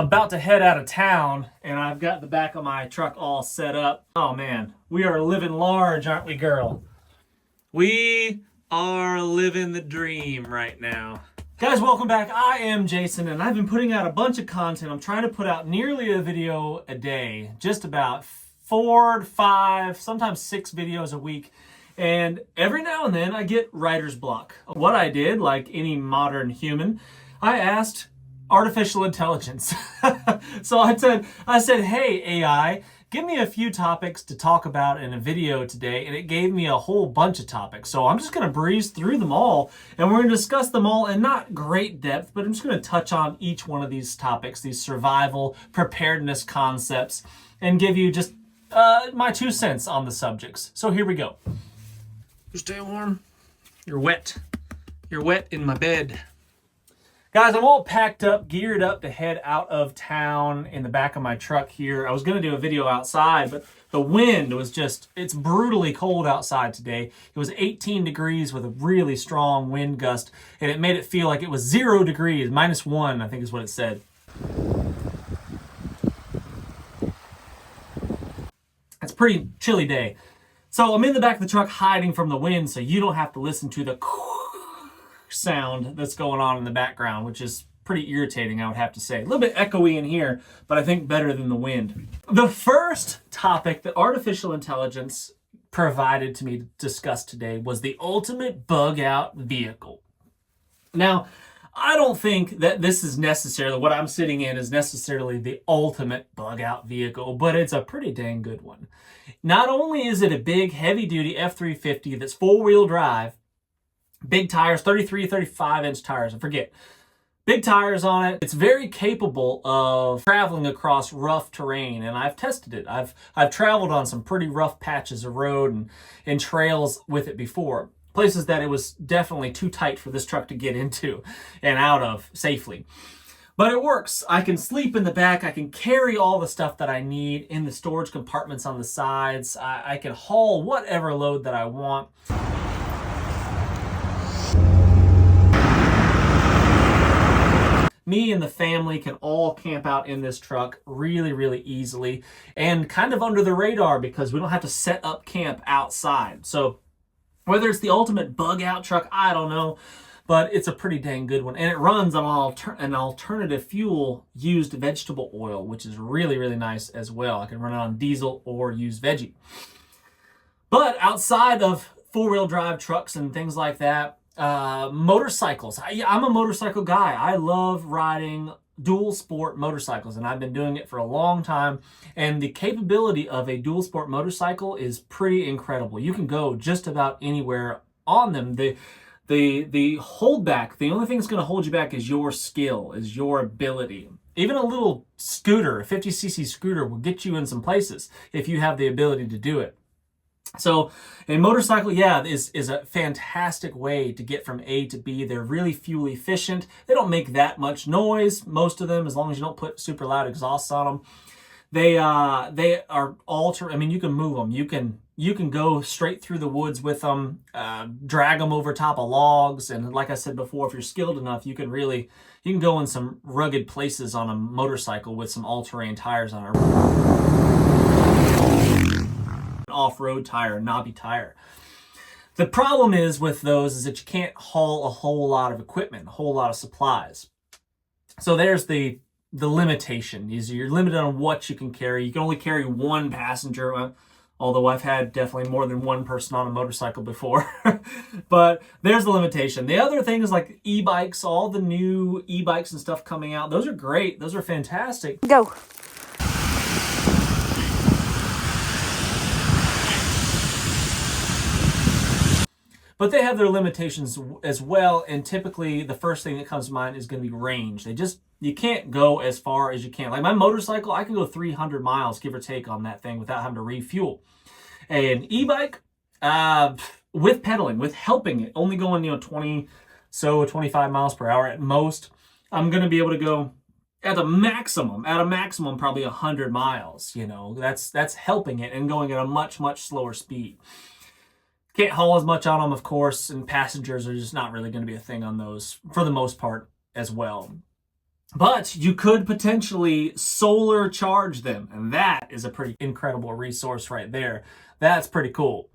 about to head out of town, and I've got the back of my truck all set up. Oh man, we are living large, aren't we, girl? We are living the dream right now. Guys, welcome back. I am Jason, and I've been putting out a bunch of content. I'm trying to put out nearly a video a day, just about 4 to 5, sometimes 6 videos a week. And every now and then I get writer's block. What I did, like any modern human, I asked artificial intelligence. So I said, hey AI, give me a few topics to talk about in a video today, and it gave me a whole bunch of topics. So I'm just gonna breeze through them all, and we're gonna discuss them all in not great depth, but I'm just gonna touch on each one of these topics, these survival preparedness concepts, and give you just my 2 cents on the subjects. So here we go. You stay warm. You're wet. You're wet in my bed. Guys, I'm all packed up, geared up to head out of town in the back of my truck here. I was going to do a video outside, but the wind was it's brutally cold outside today. It was 18 degrees with a really strong wind gust, and it made it feel like it was 0 degrees, -1, I think is what it said. It's a pretty chilly day. So I'm in the back of the truck hiding from the wind so you don't have to listen to the sound that's going on in the background, which is pretty irritating, I would have to say. A little bit echoey in here, but I think better than the wind. The first topic that artificial intelligence provided to me to discuss today was the ultimate bug out vehicle. Now, I don't think that this is necessarily, what I'm sitting in is necessarily the ultimate bug out vehicle, but it's a pretty dang good one. Not only is it a big heavy duty F350 that's 4-wheel drive, big tires, 33, 35 inch tires, I forget. Big tires on it. It's very capable of traveling across rough terrain, and I've tested it. I've traveled on some pretty rough patches of road and trails with it before. Places that it was definitely too tight for this truck to get into and out of safely. But it works. I can sleep in the back. I can carry all the stuff that I need in the storage compartments on the sides. I can haul whatever load that I want. Me and the family can all camp out in this truck really, really easily and kind of under the radar because we don't have to set up camp outside. So whether it's the ultimate bug out truck, I don't know, but it's a pretty dang good one. And it runs on an alternative fuel used vegetable oil, which is really, really nice as well. I can run it on diesel or use veggie. But outside of 4-wheel drive trucks and things like that, motorcycles. I'm a motorcycle guy. I love riding dual sport motorcycles, and I've been doing it for a long time. And the capability of a dual sport motorcycle is pretty incredible. You can go just about anywhere on them. The holdback, the only thing that's going to hold you back is your skill, is your ability. Even a little scooter, a 50cc scooter, will get you in some places if you have the ability to do it. So a motorcycle, yeah, is a fantastic way to get from A to B. They're really fuel efficient. They don't make that much noise, most of them, as long as you don't put super loud exhausts on them. They are I mean, you can move them. You can go straight through the woods with them, drag them over top of logs, and like I said before, if you're skilled enough, you can go in some rugged places on a motorcycle with some all-terrain tires on it. Off-road tire, knobby tire. The problem is with those is that you can't haul a whole lot of equipment, a whole lot of supplies. So there's the limitation, is you're limited on what you can carry. You can only carry 1 passenger, although I've had definitely more than 1 person on a motorcycle before. But there's the limitation. The other thing is like e-bikes, all the new e-bikes and stuff coming out. Those are great. Those are fantastic. Go. But they have their limitations as well, and typically the first thing that comes to mind is going to be range. You can't go as far as you can. Like my motorcycle, I can go 300 miles, give or take, on that thing without having to refuel. An e-bike, with pedaling, with helping it, only going 25 miles per hour at most, I'm going to be able to go at a maximum probably 100 miles. That's helping it and going at a much, much slower speed. Can't haul as much on them, of course, and passengers are just not really going to be a thing on those for the most part as well. But you could potentially solar charge them, and that is a pretty incredible resource right there. That's pretty cool.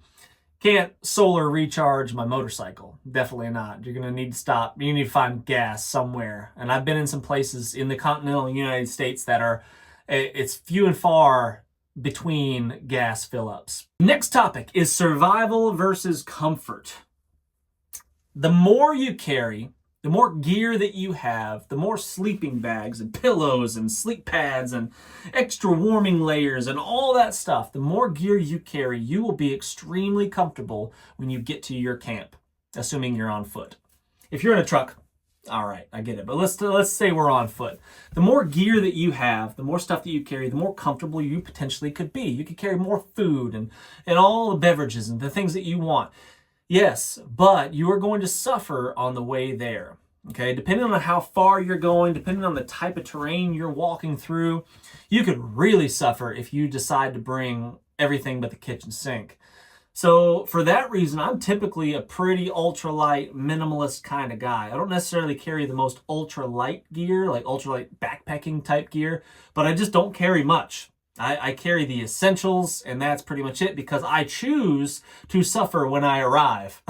Can't solar recharge my motorcycle. Definitely not. You're going to need to stop. You need to find gas somewhere. And I've been in some places in the continental United States that are, it's few and far between gas fill-ups. Next topic is survival versus comfort. The more you carry, the more gear that you have, the more sleeping bags and pillows and sleep pads and extra warming layers and all that stuff, the more gear you carry, you will be extremely comfortable when you get to your camp, assuming you're on foot. If you're in a truck, all right, I get it. But let's say we're on foot. The more gear that you have, the more stuff that you carry, the more comfortable you potentially could be. You could carry more food and all the beverages and the things that you want. Yes, but you are going to suffer on the way there. Okay, depending on how far you're going, depending on the type of terrain you're walking through, you could really suffer if you decide to bring everything but the kitchen sink. So for that reason, I'm typically a pretty ultralight, minimalist kind of guy. I don't necessarily carry the most ultralight gear, like ultralight backpacking type gear, but I just don't carry much. I carry the essentials, and that's pretty much it, because I choose to suffer when I arrive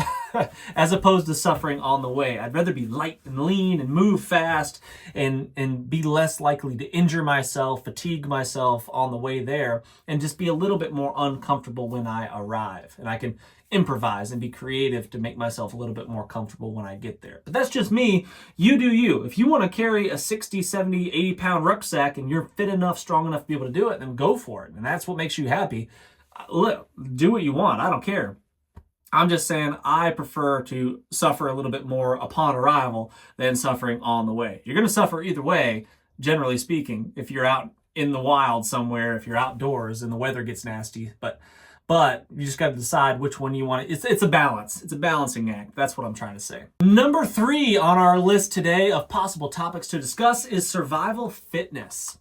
as opposed to suffering on the way. I'd rather be light and lean and move fast and be less likely to injure myself, fatigue myself on the way there, and just be a little bit more uncomfortable when I arrive. And I can improvise and be creative to make myself a little bit more comfortable when I get there. But that's just me. You do you. If you want to carry a 60, 70, 80 pound rucksack and you're fit enough, strong enough to be able to do it, then go for it. And that's what makes you happy. Look, do what you want. I don't care. I'm just saying I prefer to suffer a little bit more upon arrival than suffering on the way. You're going to suffer either way, generally speaking, if you're out in the wild somewhere, if you're outdoors and the weather gets nasty. But you just got to decide which one you want. It's a balance. It's a balancing act. That's what I'm trying to say. Number 3 on our list today of possible topics to discuss is survival fitness.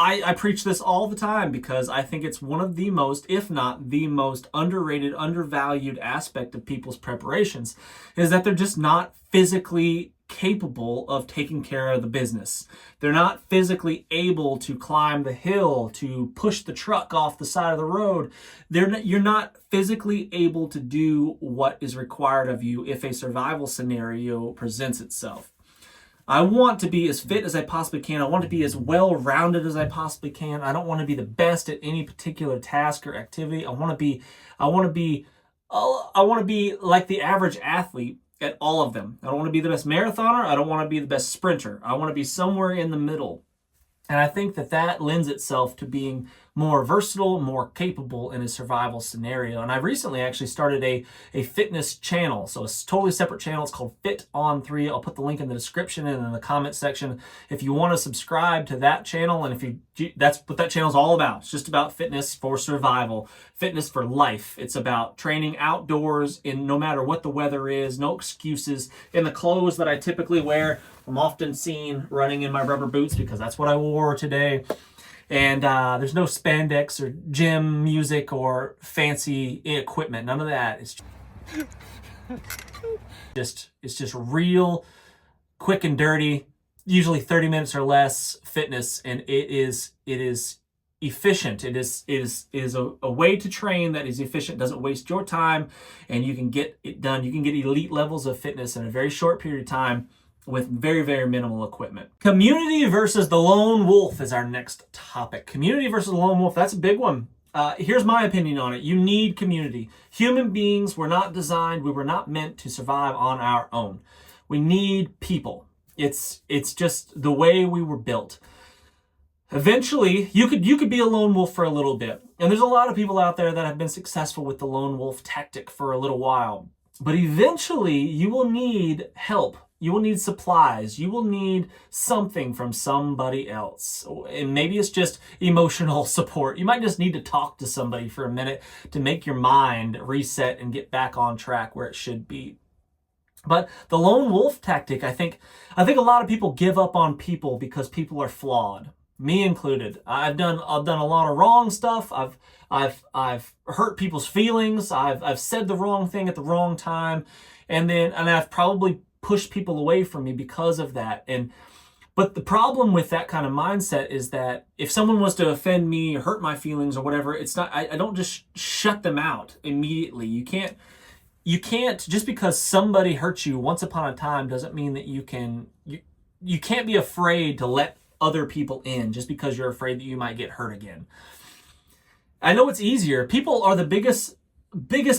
I preach this all the time because I think it's one of the most, if not the most underrated, undervalued aspect of people's preparations, is that they're just not physically capable of taking care of the business. They're not physically able to climb the hill, to push the truck off the side of the road. You're not physically able to do what is required of you if a survival scenario presents itself. I want to be as fit as I possibly can. I want to be as well-rounded as I possibly can. I don't want to be the best at any particular task or activity. I want to be like the average athlete at all of them. I don't want to be the best marathoner. I don't want to be the best sprinter. I want to be somewhere in the middle. And I think that lends itself to being more versatile, more capable in a survival scenario. And I've recently actually started a fitness channel. So it's a totally separate channel. It's called Fit On3. I'll put the link in the description and in the comment section if you want to subscribe to that channel. And that's what that channel is all about. It's just about fitness for survival, fitness for life. It's about training outdoors in no matter what the weather is, no excuses. In the clothes that I typically wear, I'm often seen running in my rubber boots because that's what I wore today. And there's no spandex or gym music or fancy equipment. None of that. It's just real, quick and dirty, usually 30 minutes or less fitness, and it is efficient. It is a way to train that is efficient, doesn't waste your time, and you can get it done. You can get elite levels of fitness in a very short period of time with very, very minimal equipment. Community versus the lone wolf is our next topic. Community versus the lone wolf, that's a big one. Here's my opinion on it. You need community. Human beings were not designed, we were not meant to survive on our own. We need people. It's just the way we were built. Eventually, you could be a lone wolf for a little bit. And there's a lot of people out there that have been successful with the lone wolf tactic for a little while. But eventually, you will need help. You will need supplies. You will need something from somebody else. And maybe it's just emotional support. You might just need to talk to somebody for a minute to make your mind reset and get back on track where it should be. But the lone wolf tactic, I think a lot of people give up on people because people are flawed. Me included. I've done a lot of wrong stuff. I've hurt people's feelings. I've said the wrong thing at the wrong time. And I've probably push people away from me because of that. But the problem with that kind of mindset is that if someone was to offend me or hurt my feelings or whatever, it's not, I don't just shut them out immediately. You can't, just because somebody hurt you once upon a time doesn't mean that you can't be afraid to let other people in just because you're afraid that you might get hurt again. I know it's easier. People are the biggest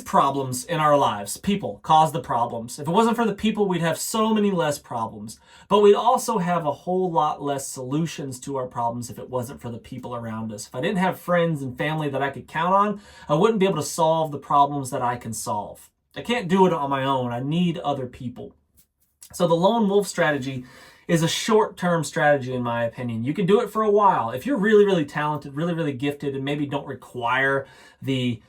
problems in our lives. People cause the problems. If it wasn't for the people, we'd have so many less problems. But we'd also have a whole lot less solutions to our problems if it wasn't for the people around us. If I didn't have friends and family that I could count on, I wouldn't be able to solve the problems that I can solve. I can't do it on my own. I need other people. So the lone wolf strategy is a short-term strategy, in my opinion. You can do it for a while. If you're really, really talented, really, really gifted, and maybe don't require the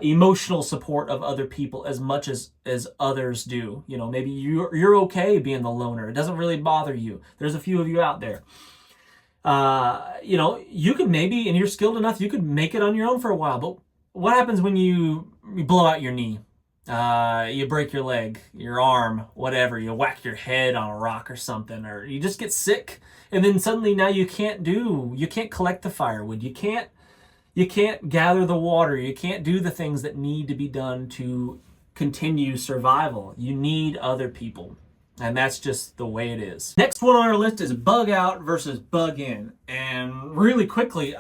emotional support of other people as much as others do. You know, maybe you're okay being the loner. It doesn't really bother you. There's a few of you out there. You know, you could maybe, and you're skilled enough, you could make it on your own for a while. But what happens when you blow out your knee? You break your leg, your arm, whatever. You whack your head on a rock or something, or you just get sick. And then suddenly now you can't collect the firewood. You can't gather the water. You can't do the things that need to be done to continue survival. You need other people. And that's just the way it is. Next one on our list is bug out versus bug in. And really quickly,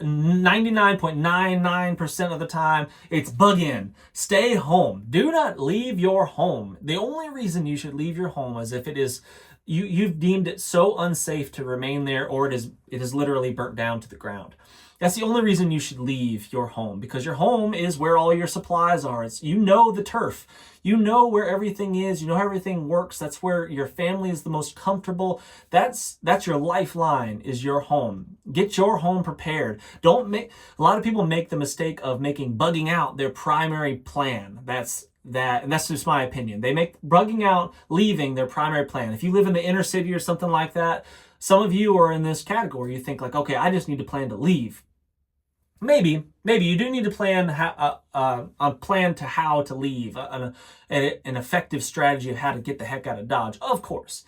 99.99% of the time, it's bug in. Stay home. Do not leave your home. The only reason you should leave your home is if it is you've deemed it so unsafe to remain there, or it is literally burnt down to the ground. That's the only reason you should leave your home, because your home is where all your supplies are. You know the turf. You know where everything is. You know how everything works. That's where your family is the most comfortable. That's your lifeline, is your home. Get your home prepared. A lot of people make the mistake of making bugging out their primary plan. And that's just my opinion. They make bugging out, leaving, their primary plan. If you live in the inner city or something like that, some of you are in this category. You think like, okay, I just need to plan to leave. Maybe you do need to plan a plan to how to leave, an effective strategy of how to get the heck out of Dodge, of course.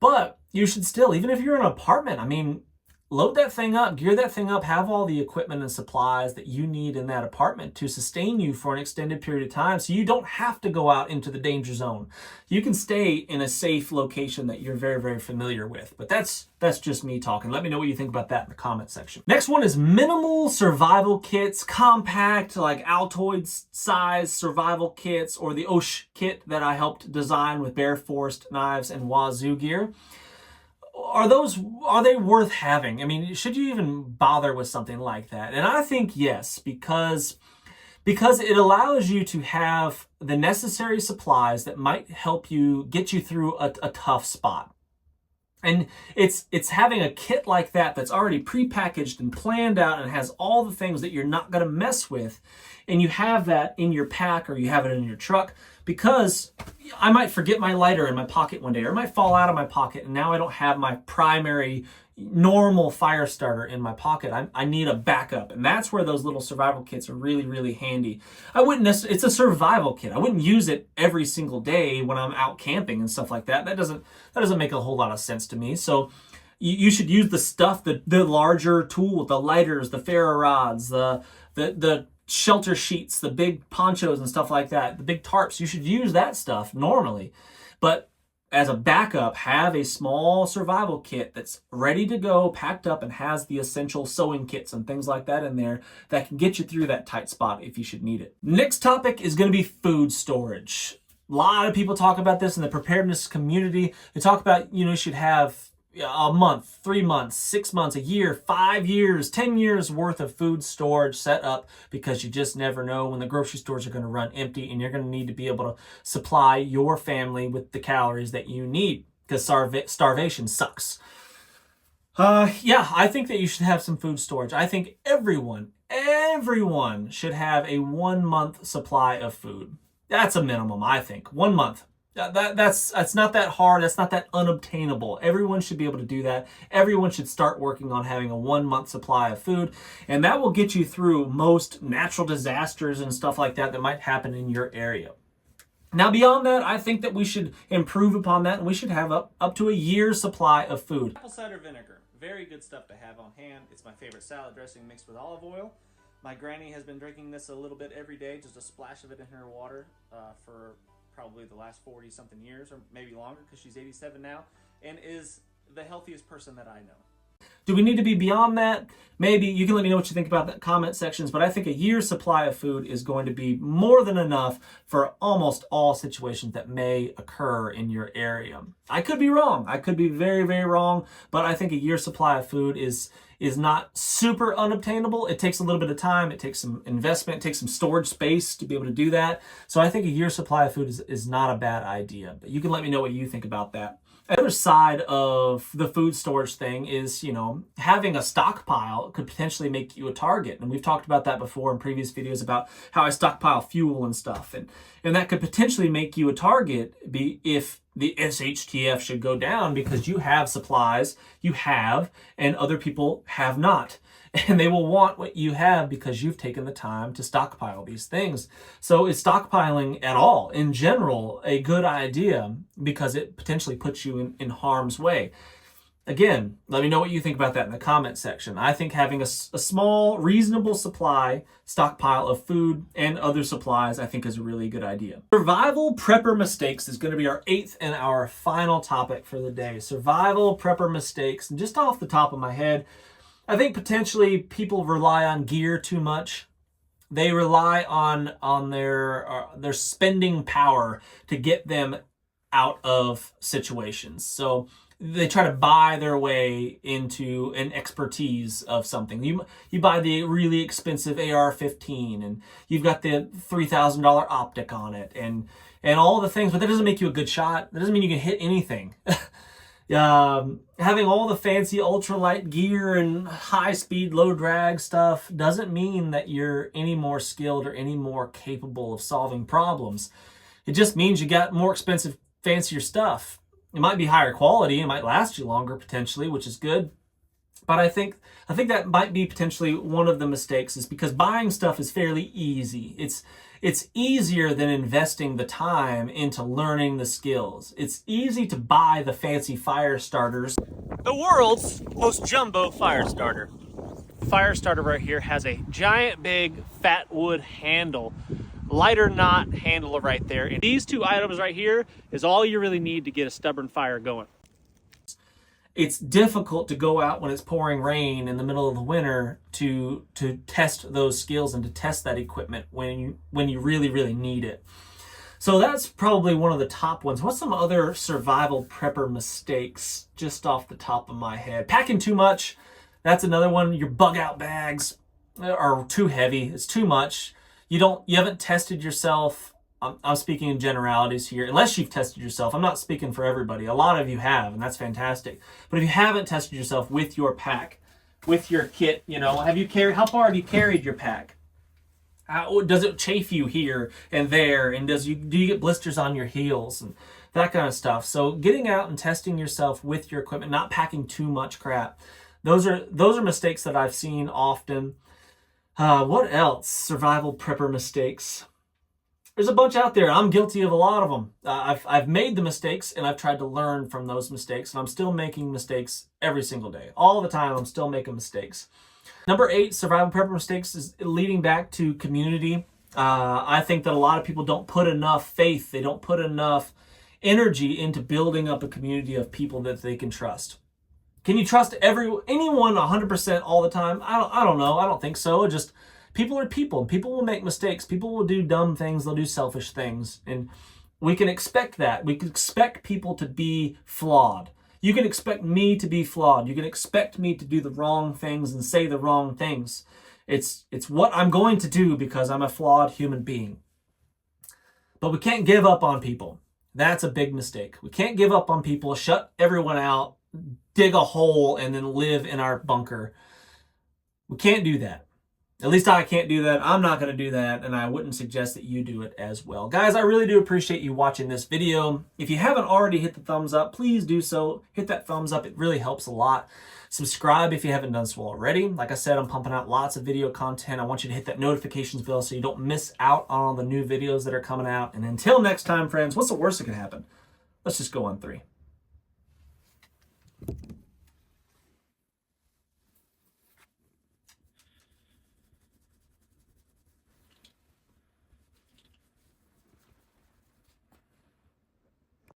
But you should still, even if you're in an apartment, I mean, load that thing up, gear that thing up, have all the equipment and supplies that you need in that apartment to sustain you for an extended period of time, so you don't have to go out into the danger zone. You can stay in a safe location that you're very, very familiar with. But that's just me talking. Let me know what you think about that in the comment section. Next one is minimal survival kits, compact, like Altoid size survival kits, or the Osh kit that I helped design with Bear Forest knives and Wazoo gear. Are they worth having? I mean, should you even bother with something like that? And I think yes, because it allows you to have the necessary supplies that might help you get you through a tough spot. And it's having a kit like that that's already prepackaged and planned out and has all the things that you're not going to mess with, and you have that in your pack or you have it in your truck, because I might forget my lighter in my pocket one day, or it might fall out of my pocket, and now I don't have my primary normal fire starter in my pocket. I need a backup, and that's where those little survival kits are really, really handy. It's a survival kit. I wouldn't use it every single day when I'm out camping and stuff like that. That doesn't make a whole lot of sense to me. So you should use the stuff, the larger tool, the lighters, the ferro rods, the shelter sheets, the big ponchos and stuff like that, the big tarps. You should use that stuff normally. But as a backup, have a small survival kit that's ready to go, packed up, and has the essential sewing kits and things like that in there that can get you through that tight spot if you should need it. Next topic is going to be food storage. A lot of people talk about this in the preparedness community. They talk about, you should have a month, 3 months, 6 months, a year, 5 years, 10 years worth of food storage set up, because you just never know when the grocery stores are going to run empty, and you're going to need to be able to supply your family with the calories that you need, because starvation sucks. Yeah, I think that you should have some food storage. I think everyone should have a 1 month supply of food. That's a minimum, I think. 1 month. That's not that hard. That's not that unobtainable. Everyone should be able to do that. Everyone should start working on having a 1 month supply of food, and that will get you through most natural disasters and stuff like that might happen in your area. Now, beyond that, I think that we should improve upon that, and we should have up to a year's supply of food. Apple cider vinegar, very good stuff to have on hand. It's my favorite salad dressing mixed with olive oil. My granny has been drinking this a little bit every day, just a splash of it in her water for probably the last 40-something years, or maybe longer, because she's 87 now, and is the healthiest person that I know. Do we need to be beyond that? Maybe. You can let me know what you think about that comment sections, but I think a year's supply of food is going to be more than enough for almost all situations that may occur in your area. I could be wrong. I could be very, very wrong, but I think a year's supply of food is not super unobtainable. It takes a little bit of time. It takes some investment. It takes some storage space to be able to do that. So I think a year's supply of food is not a bad idea, but you can let me know what you think about that. The other side of the food storage thing is, you know, having a stockpile could potentially make you a target. And we've talked about that before in previous videos about how I stockpile fuel and stuff. And that could potentially make you a target if the SHTF should go down because you have supplies, and other people have not. And they will want what you have because you've taken the time to stockpile these things. So is stockpiling at all, in general, a good idea because it potentially puts you in harm's way? Again, let me know what you think about that in the comment section. I think having a small, reasonable stockpile of food and other supplies, I think is a really good idea. Survival prepper mistakes is going to be our 8th and our final topic for the day. Survival prepper mistakes. And just off the top of my head, I think potentially people rely on gear too much. They rely on their spending power to get them out of situations. So they try to buy their way into an expertise of something. You buy the really expensive AR-15 and you've got the $3,000 optic on it and all the things, but that doesn't make you a good shot. That doesn't mean you can hit anything. Having all the fancy ultralight gear and high-speed, low-drag stuff doesn't mean that you're any more skilled or any more capable of solving problems. It just means you got more expensive, fancier stuff. It might be higher quality, it might last you longer potentially, which is good. But I think that might be potentially one of the mistakes, is because buying stuff is fairly easy. It's easier than investing the time into learning the skills. It's easy to buy the fancy fire starters. The world's most jumbo fire starter. Fire starter right here has a giant big fat wood handle, lighter knot handle right there. And these two items right here is all you really need to get a stubborn fire going. It's difficult to go out when it's pouring rain in the middle of the winter to test those skills and to test that equipment when you really, really need it. So that's probably one of the top ones. What's some other survival prepper mistakes just off the top of my head? Packing too much. That's another one. Your bug out bags are too heavy. It's too much. You haven't tested yourself. I'm speaking in generalities here. Unless you've tested yourself, I'm not speaking for everybody. A lot of you have, and that's fantastic. But if you haven't tested yourself with your pack, with your kit, you know, how far have you carried your pack? How does it chafe you here and there? And do you get blisters on your heels and that kind of stuff? So getting out and testing yourself with your equipment, not packing too much crap. Those are mistakes that I've seen often. What else? Survival prepper mistakes. There's a bunch out there. I'm guilty of a lot of them. I've made the mistakes and I've tried to learn from those mistakes, and I'm still making mistakes every single day. All the time, I'm still making mistakes. Number 8, survival prepper mistakes is leading back to community. I think that a lot of people don't put enough faith, they don't put enough energy into building up a community of people that they can trust. Can you trust anyone 100% all the time? I don't know. I don't think so. Just people are people. People will make mistakes. People will do dumb things. They'll do selfish things. And we can expect that. We can expect people to be flawed. You can expect me to be flawed. You can expect me to do the wrong things and say the wrong things. It's what I'm going to do because I'm a flawed human being. But we can't give up on people. That's a big mistake. We can't give up on people, shut everyone out, dig a hole, and then live in our bunker. We can't do that. At least I can't do that. I'm not going to do that, and I wouldn't suggest that you do it as well. Guys, I really do appreciate you watching this video. If you haven't already hit the thumbs up, please do so. Hit that thumbs up. It really helps a lot. Subscribe if you haven't done so already. Like I said, I'm pumping out lots of video content. I want you to hit that notifications bell so you don't miss out on all the new videos that are coming out. And until next time, friends, what's the worst that can happen? Let's just go on 3.